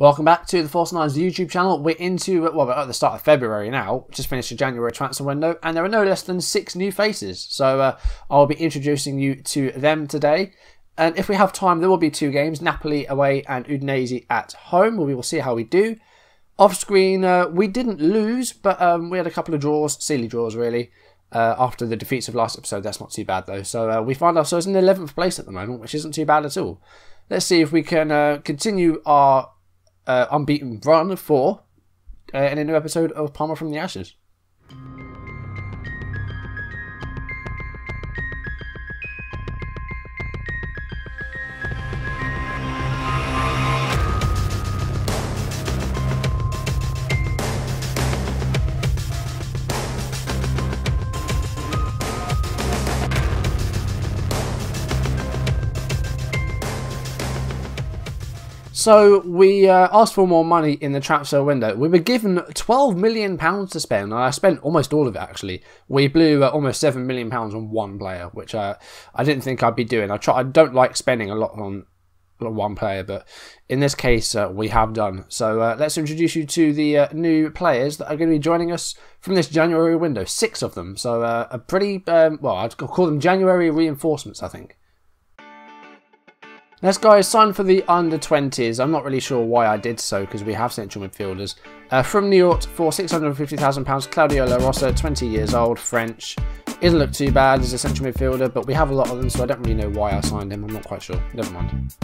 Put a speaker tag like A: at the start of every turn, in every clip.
A: Welcome back to the Force Nine's YouTube channel. We're we're at the start of February now, just finished the January transfer window, and there are no less than 6 new faces. So I'll be introducing you to them today. And if we have time, there will be 2 games, Napoli away and Udinese at home, where we will see how we do. Off screen, we didn't lose, but we had a couple of draws, silly draws really, after the defeats of last episode. That's not too bad though. So we find ourselves in the 11th place at the moment, which isn't too bad at all. Let's see if we can continue our unbeaten run of 4 in a new episode of Parma from the Ashes. So we asked for more money in the transfer window. We were given £12 million to spend, and I spent almost all of it actually. We blew almost £7 million on one player, which I didn't think I'd be doing. I don't like spending a lot on one player, but in this case we have done. So let's introduce you to the new players that are going to be joining us from this January window. 6 of them, so a pretty, well, I'd call them January reinforcements, I think. This guy is signed for the under-20s. I'm not really sure why I did so, because we have central midfielders. From New York for £650,000, Claudio La Rosa, 20 years old, French. Doesn't look too bad as a central midfielder, but we have a lot of them, so I don't really know why I signed him. I'm not quite sure. Never mind.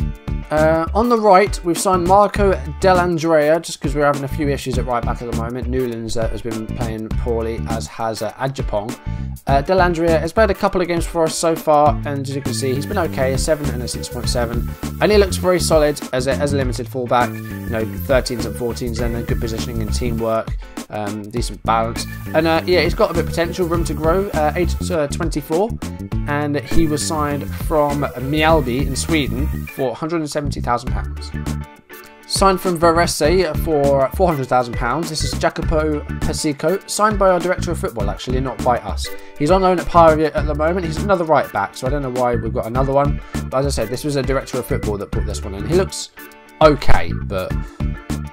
A: On the right, we've signed Marco Dell'Andrea, just because we're having a few issues at right back at the moment. Newlands has been playing poorly, as has Adjapong. Dell'Andrea has played a couple of games for us so far, and as you can see, he's been okay, a 7 and a 6.7, and he looks very solid as a limited fullback. You know, 13s and 14s, and good positioning and teamwork, decent balance, and yeah, he's got a bit of potential, room to grow. Age 24, and he was signed from Mjällby in Sweden for £170,000. Signed from Varese for £400,000. This is Jacopo Pesico, signed by our director of football actually, not by us. He's on loan at Parma at the moment. He's another right back, so I don't know why we've got another one. But as I said, this was a director of football that put this one in. He looks okay, but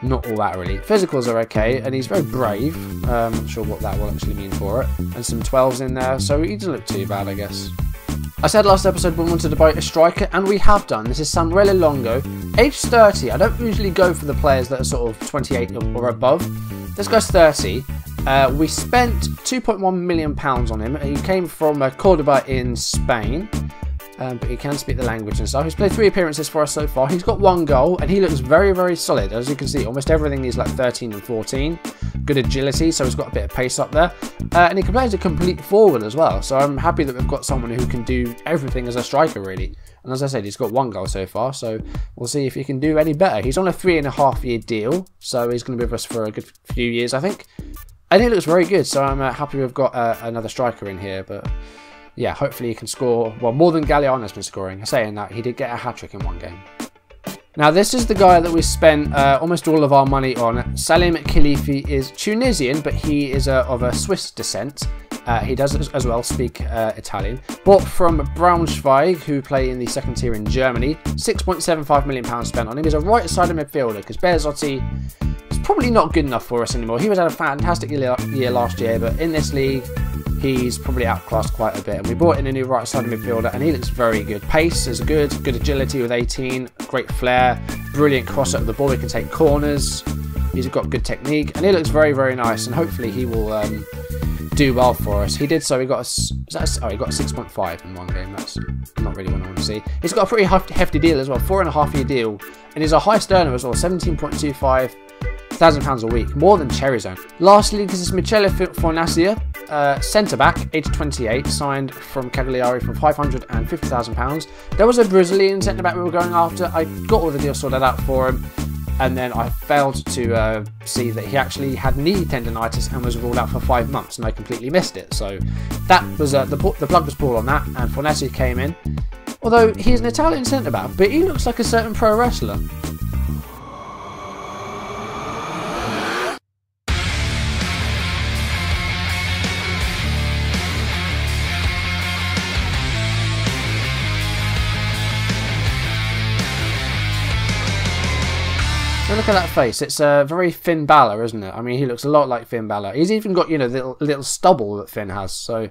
A: not all that really. Physicals are okay, and he's very brave. Not sure what that will actually mean for it. And some 12s in there, so he doesn't look too bad, I guess. I said last episode we wanted to buy a striker, and we have done. This is Samuele Longo, age 30. I don't usually go for the players that are sort of 28 or above. This guy's 30. We spent £2.1 million on him. He came from Cordoba in Spain. But he can speak the language and stuff. He's played 3 appearances for us so far. He's got 1 goal, and he looks very, very solid. As you can see, almost everything is like 13 and 14. Good agility, so he's got a bit of pace up there. And he can play as a complete forward as well. So I'm happy that we've got someone who can do everything as a striker, really. And as I said, he's got 1 goal so far, so we'll see if he can do any better. He's on a 3.5-year deal, so he's going to be with us for a good few years, I think. And he looks very good, so I'm happy we've got another striker in here, but yeah, hopefully he can score, well, more than Galliano's been scoring. Saying that, he did get a hat-trick in 1 game. Now, this is the guy that we spent almost all of our money on. Salim Khalifi is Tunisian, but he is of a Swiss descent. He does as well speak Italian. Bought from Braunschweig, who play in the 2nd tier in Germany. £6.75 million spent on him. He's a right-sided midfielder, because Beazotti is probably not good enough for us anymore. He was had a fantastic year last year, but in this league, he's probably outclassed quite a bit. And we brought in a new right-sided midfielder, and he looks very good. Pace is good agility with 18, great flair, brilliant crosser of the ball. He can take corners. He's got good technique, and he looks very, very nice. And hopefully he will do well for us. He did so. He got he got a 6.5 in 1 game. That's not really what I want to see. He's got a pretty hefty deal as well, 4.5-year deal, and he's a high sterner as well, £17.25 thousand a week, more than Cherry Zone. Lastly, this is Michele Fornasia, centre-back, age 28, signed from Cagliari for £550,000. There was a Brazilian centre-back we were going after. I got all the deals sorted out for him, and then I failed to see that he actually had knee tendonitis and was ruled out for 5 months, and I completely missed it. So that was the plug was pulled on that, and Fornasia came in. Although he's an Italian centre-back, but he looks like a certain pro wrestler. So look at that face. It's very Finn Balor, isn't it? I mean, he looks a lot like Finn Balor. He's even got, you know, the little stubble that Finn has. So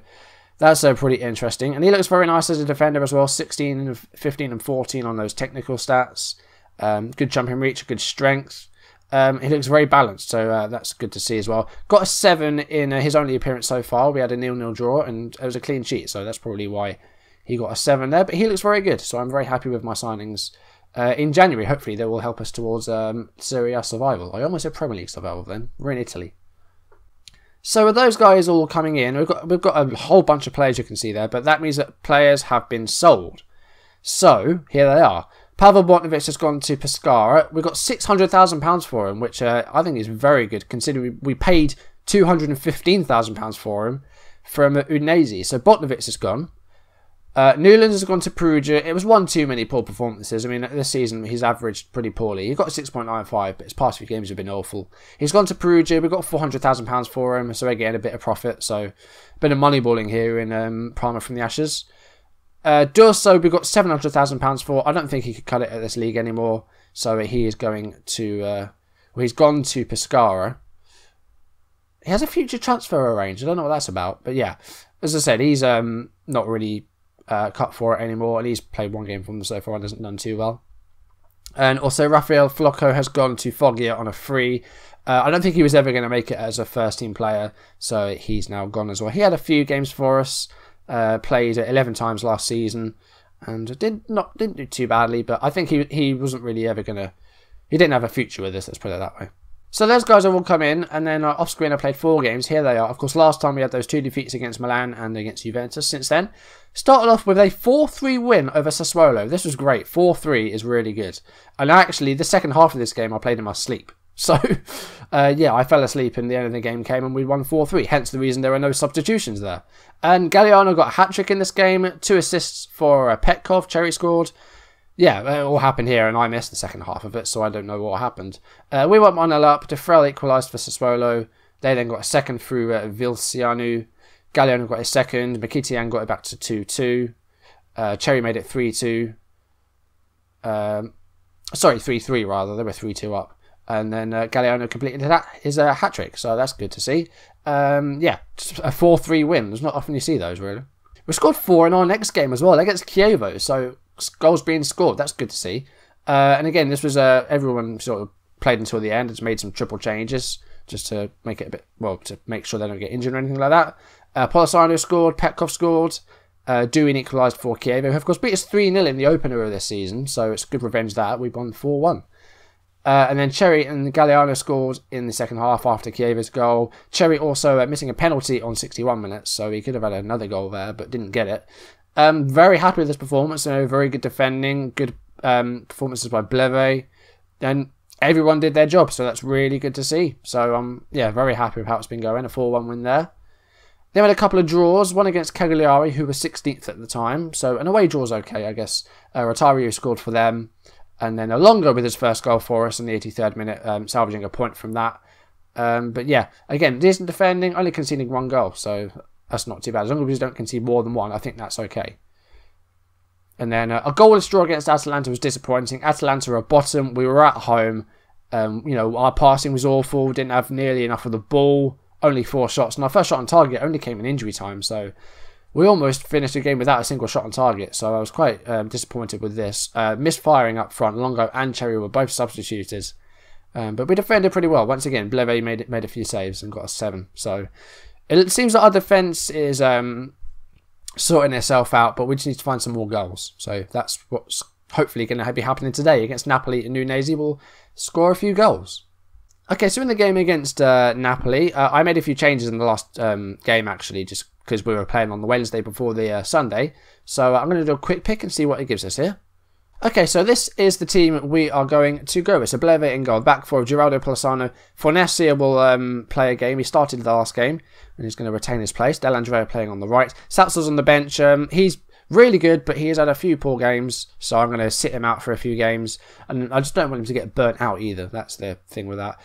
A: that's pretty interesting. And he looks very nice as a defender as well. 16, 15 and 14 on those technical stats. Good jumping reach, good strength. He looks very balanced, so that's good to see as well. Got a 7 in his only appearance so far. We had a 0-0 draw, and it was a clean sheet, so that's probably why he got a 7 there. But he looks very good, so I'm very happy with my signings in January. Hopefully, they will help us towards Serie A survival. I almost said Premier League survival then. We're in Italy. So with those guys all coming in, we've got a whole bunch of players you can see there, but that means that players have been sold. So here they are. Pavel Botnovic has gone to Pescara. We've got £600,000 for him, which I think is very good, considering we paid £215,000 for him from Udinese. So Botnovic has gone. Newlands has gone to Perugia. It was one too many poor performances. I mean, this season he's averaged pretty poorly. He got a 6.95, but his past few games have been awful. He's gone to Perugia. We've got £400,000 for him, so again, a bit of profit. So a bit of moneyballing here in Parma from the Ashes. Durso, we've got £700,000 for. I don't think he could cut it at this league anymore. So he is going to... well, he's gone to Pescara. He has a future transfer arranged. I don't know what that's about. But yeah, as I said, he's not really cut for it anymore. And he's played one game for them so far and hasn't done too well. And also Rafael Flocco has gone to Foggia on a free. I don't think he was ever going to make it as a first team player. So he's now gone as well. He had a few games for us. Played 11 times last season and didn't do too badly, but I think he wasn't really ever gonna. He didn't have a future with us. Let's put it that way. So those guys have all come in, and then off screen I played 4 games. Here they are. Of course, last time we had those 2 defeats against Milan and against Juventus. Since then, started off with a 4-3 win over Sassuolo. This was great. 4-3 is really good. And actually, the second half of this game I played in my sleep. So, yeah, I fell asleep and the end of the game came and we won 4-3. Hence the reason there were no substitutions there. And Galliano got a hat-trick in this game. 2 assists for Petkov. Cherry scored. Yeah, it all happened here and I missed the second half of it, so I don't know what happened. We went 1-0 up. Defrel equalised for Sassuolo. They then got a second through Vilcianu. Galliano got a second. Mkhitaryan got it back to 2-2. Cherry made it 3-2. Sorry, 3-3 rather. They were 3-2 up. And then Galliano completed his hat-trick, so that's good to see. Yeah, just a 4-3 win. There's not often you see those, really. We scored 4 in our next game as well against Chievo, so goals being scored. That's good to see. And again, this was everyone sort of played until the end. It's made some triple changes just to make it a bit, well, to make sure they don't get injured or anything like that. Polosano scored, Petkov scored. Dewey equalised for Chievo, who of course beat us 3-0 in the opener of this season, so it's good revenge that. We won 4-1. And then Cherry and Galliano scored in the second half after Chievo's goal. Cherry also missing a penalty on 61 minutes, so he could have had another goal there, but didn't get it. Very happy with this performance. Very good defending, good performances by Bleve. And everyone did their job, so that's really good to see. So, yeah, very happy with how it's been going. A 4-1 win there. Then we had a couple of draws, one against Cagliari, who was 16th at the time. So an away draw's okay, I guess. Rotario scored for them. And then Alongo with his first goal for us in the 83rd minute, salvaging a point from that. But yeah, again, decent defending, only conceding 1 goal. So that's not too bad. As long as we don't concede more than 1, I think that's okay. And then a goalless draw against Atalanta was disappointing. Atalanta are bottom. We were at home. You know, our passing was awful. Didn't have nearly enough of the ball. Only 4 shots. And our first shot on target only came in injury time. So we almost finished the game without a single shot on target. So I was quite disappointed with this. Misfiring up front. Longo and Cherry were both substituted. But we defended pretty well. Once again, Bleve made a few saves and got a 7. So it seems that our defence is sorting itself out. But we just need to find some more goals. So that's what's hopefully going to be happening today. Against Napoli and Udinese, we'll score a few goals. Okay, so in the game against Napoli, I made a few changes in the last game, actually, just because we were playing on the Wednesday before the Sunday. So I'm going to do a quick pick and see what it gives us here. Okay, so this is the team we are going to go with. So Bleve in goal. Back for Geraldo Polosano. Fornesia will play a game. He started the last game, and he's going to retain his place. Del Andrea playing on the right. Satzel's on the bench. He's really good, but he has had a few poor games, so I'm going to sit him out for a few games. And I just don't want him to get burnt out either. That's the thing with that.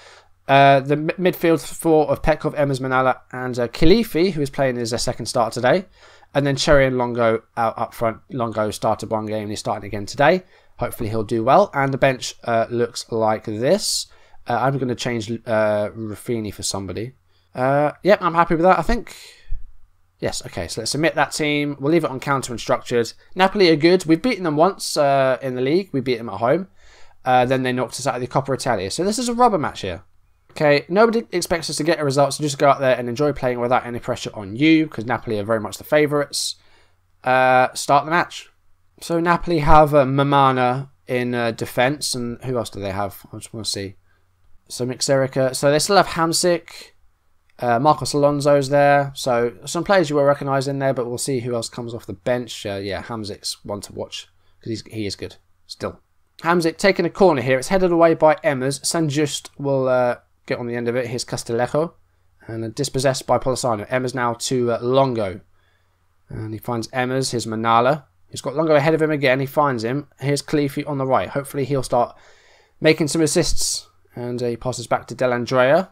A: The midfield 4 of Petkov, Emers, Manala, and Khalifi, who is playing his second start today. And then Cherry and Longo out up front. Longo started 1 game and he's starting again today. Hopefully he'll do well. And the bench looks like this. I'm going to change Ruffini for somebody. Yep, I'm happy with that, I think. Yes, okay, so let's submit that team. We'll leave it on counter and structured. Napoli are good. We've beaten them once in the league. We beat them at home. Then they knocked us out of the Coppa Italia. So this is a rubber match here. Okay, nobody expects us to get a result, so just go out there and enjoy playing without any pressure on you, because Napoli are very much the favourites. Start the match. So Napoli have Mamana in defence, and who else do they have? I just want to see. So Mixerica. So they still have Hamsik. Marcos Alonso's there. So some players you will recognise in there, but we'll see who else comes off the bench. Yeah, Hamsik's one to watch, because he is good still. Hamsik taking a corner here. It's headed away by Emmers. San Just will get on the end of it. Here's Castellejo. And dispossessed by Polosano. Emmers now to Longo. And he finds Emmers. Here's Manala. He's got Longo ahead of him again. He finds him. Here's Khalifi on the right. Hopefully he'll start making some assists. And he passes back to Delandrea.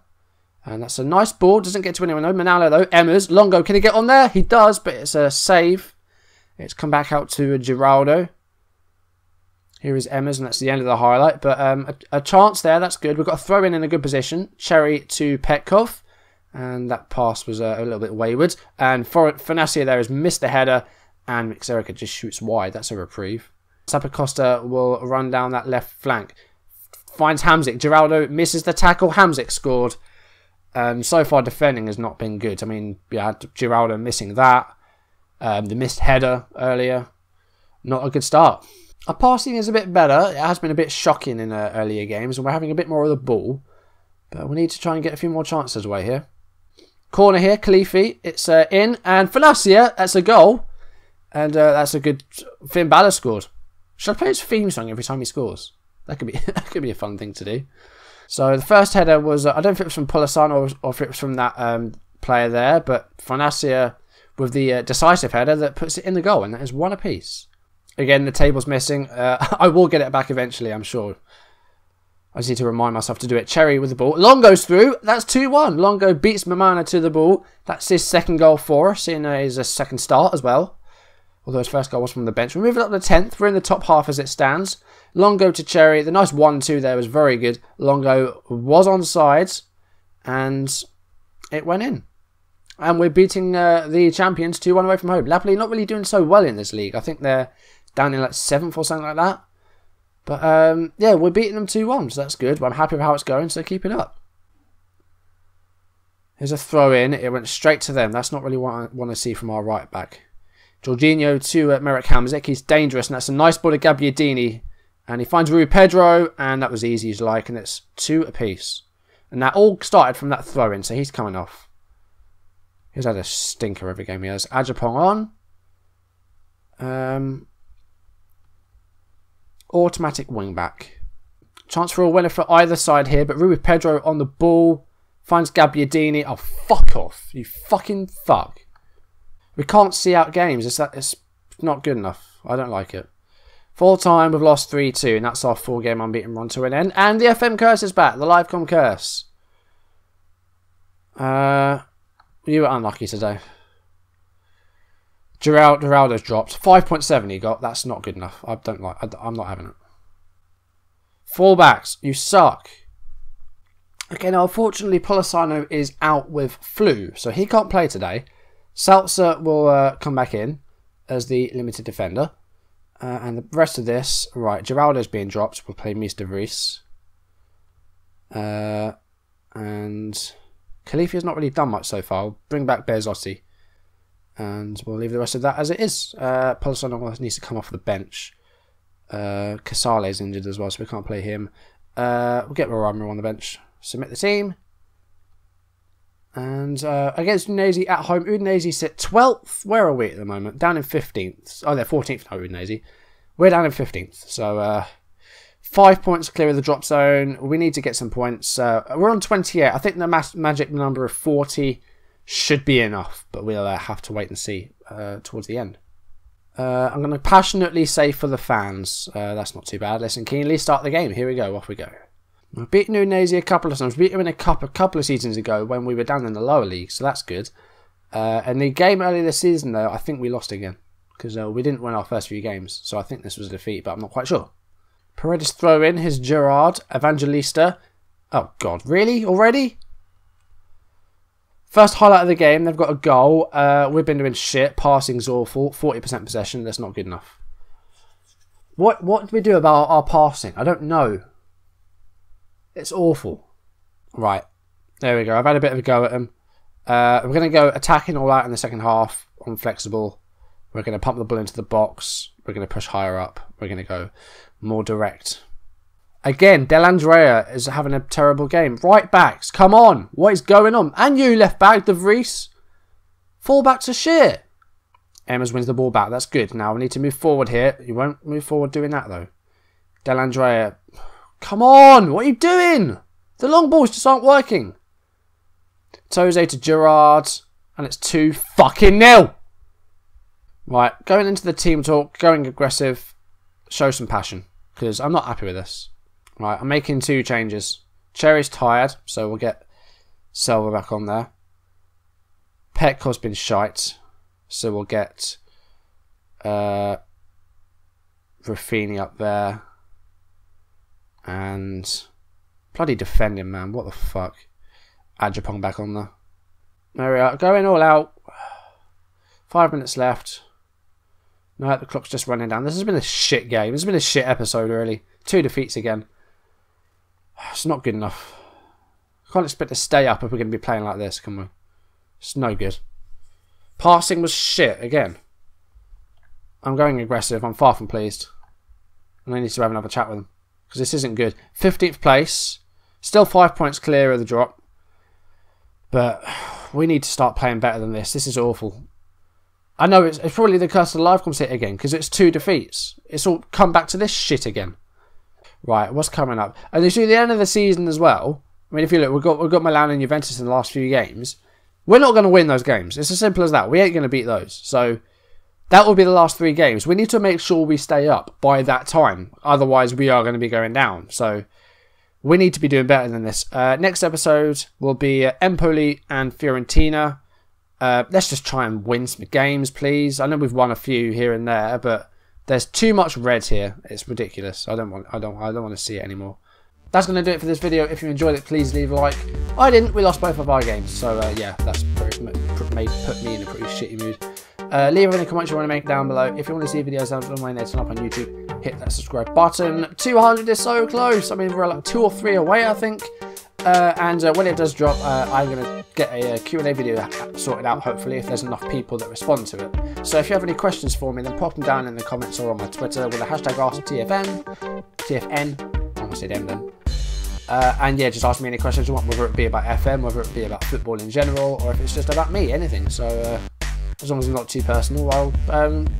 A: And that's a nice ball. Doesn't get to anyone though. Manala though. Emmers. Longo. Can he get on there? He does, but it's a save. It's come back out to Giraldo. Here is Emmers, and that's the end of the highlight. But a chance there. That's good. We've got a throw in a good position. Cherry to Petkov. And that pass was a little bit wayward. And Fornacia there has missed the header. And Mixerica just shoots wide. That's a reprieve. Sapacosta will run down that left flank. Finds Hamsik. Giraldo misses the tackle. Hamsik scored. So far, defending has not been good. I mean, you had Giraldo missing that. The missed header earlier. Not a good start. Our passing is a bit better. It has been a bit shocking in earlier games, and we're having a bit more of the ball. But we need to try and get a few more chances away here. Corner here, Khalifi. It's in, and Fornacia, that's a goal. And that's a good... Finn Balor scored. Should I play his theme song every time he scores? That could be that could be a fun thing to do. So the first header was... I don't know if it was from Polosano or if it was from that player there, but Fornacia with the decisive header that puts it in the goal, and that is 1 apiece. Again, the table's missing. I will get it back eventually, I'm sure. I just need to remind myself to do it. Cherry with the ball. Longo's through. That's 2-1. Longo beats Mamana to the ball. That's his second goal for us in his second start as well. Although his first goal was from the bench. We're moving up to the 10th. We're in the top half as it stands. Longo to Cherry. The nice 1-2 there was very good. Longo was onside. And it went in. And we're beating the champions 2-1 away from home. Napoli not really doing so well in this league. I think they're down in like 7th or something like that. But yeah, we're beating them 2-1, so that's good. But I'm happy with how it's going, so keep it up. Here's a throw in. It went straight to them. That's not really what I want to see from our right back. Jorginho to Merrick Hamsik. He's dangerous, and that's a nice ball to Gabbiadini. And he finds Rui Pedro, and that was easy as like, and it's 2 apiece. And that all started from that throw in, so he's coming off. He's had a stinker every game he has. Ajapong on. Automatic wing back. Chance for a winner for either side here, but Rui Pedro on the ball. Finds Gabbiadini. Oh, fuck off. You fucking fuck. We can't see out games. It's not good enough. I don't like it. Full time, we've lost 3-2, and that's our 4-game unbeaten run to an end. And the FM curse is back. The Livecom curse. You were unlucky today. Geraldo's dropped. 5.7 he got. That's not good enough. I'm not having it. Fullbacks, you suck. Okay, now unfortunately Polosano is out with flu, so he can't play today. Salza will come back in as the limited defender. And the rest of this, right, Geraldo's being dropped. We'll play Mr. Vries. And Khalifi has not really done much so far. I'll bring back Berzotti. And we'll leave the rest of that as it is. Polosano needs to come off the bench. Casale is injured as well, so we can't play him. We'll get Moramo on the bench. Submit the team. And against Udinese at home, Udinese sit 12th. Where are we at the moment? Down in 15th. Oh, they're 14th now, Udinese. We're down in 15th. So 5 points clear of the drop zone. We need to get some points. We're on 28. I think the magic number of 40 should be enough, but we'll have to wait and see towards the end. I'm going to passionately say for the fans. That's not too bad. Listen keenly. Start the game. Here we go. Off we go. We've beaten Udinese a couple of times. We beat them in a couple of seasons ago when we were down in the lower league, so that's good. And the game earlier this season, though, I think we lost again because we didn't win our first few games. So I think this was a defeat, but I'm not quite sure. Paredes throw in. His Gerard. Evangelista. Oh, God. Really? Already? First highlight of the game. They've got a goal. We've been doing shit. Passing's awful. 40% possession. That's not good enough. What do we do about our passing? I don't know. It's awful. Right. There we go. I've had a bit of a go at them. We're going to go attacking all out in the second half. On flexible. We're going to pump the ball into the box. We're going to push higher up. We're going to go more direct. Again, Del Andrea is having a terrible game. Right backs, come on. What is going on? And you, left back, De Vries. Full backs are shit. Emmers wins the ball back. That's good. Now we need to move forward here. You won't move forward doing that, though. Del Andrea. Come on. What are you doing? The long balls just aren't working. Jose to Gerard. And it's 2-0. Right. Going into the team talk. Going aggressive. Show some passion. Because I'm not happy with this. Right. I'm making 2 changes. Cherry's tired. So we'll get Selva back on there. Petko's been shite. So we'll get Rafinha up there. And bloody defending, man. What the fuck? Ajapong back on there. There we are. Going all out. 5 minutes left. No, the clock's just running down. This has been a shit game. This has been a shit episode, really. 2 defeats again. It's not good enough. Can't expect to stay up if we're going to be playing like this, can we? It's no good. Passing was shit again. I'm going aggressive. I'm far from pleased. And I need to have another chat with them. Because this isn't good. 15th place. Still 5 points clear of the drop. But we need to start playing better than this. This is awful. I know it's probably the curse of the live commentator again. Because it's 2 defeats. It's all come back to this shit again. Right, what's coming up? And it's the end of the season as well. I mean, if you look, we've got Milan and Juventus in the last few games. We're not going to win those games. It's as simple as that. We ain't going to beat those. So that will be the last 3 games. We need to make sure we stay up by that time. Otherwise, we are going to be going down. So we need to be doing better than this. Next episode will be Empoli and Fiorentina. Let's just try and win some games, please. I know we've won a few here and there, but there's too much red here. It's ridiculous. I don't want to see it anymore. That's going to do it for this video. If you enjoyed it, please leave a like. I didn't. We lost both of our games. So, yeah, that's put me in a pretty shitty mood. Leave any comments you want to make down below. If you want to see videos down the way they turn up on YouTube, hit that subscribe button. 200 is so close. I mean, we're like 2 or 3 away, I think. And when it does drop, I'm going to get a Q&A video sorted out, hopefully, if there's enough people that respond to it. So if you have any questions for me, then pop them down in the comments or on my Twitter with the hashtag AskTFN. I almost said M then. And yeah, just ask me any questions you want, whether it be about FM, whether it be about football in general, or if it's just about me, anything. So as long as it's not too personal, I'll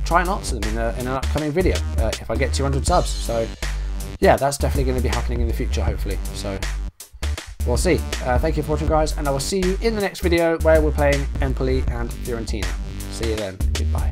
A: try and answer them in an upcoming video if I get 200 subs. So yeah, that's definitely going to be happening in the future, hopefully. So we'll see. Thank you for watching, guys, and I will see you in the next video where we're playing Empoli and Fiorentina. See you then. Goodbye.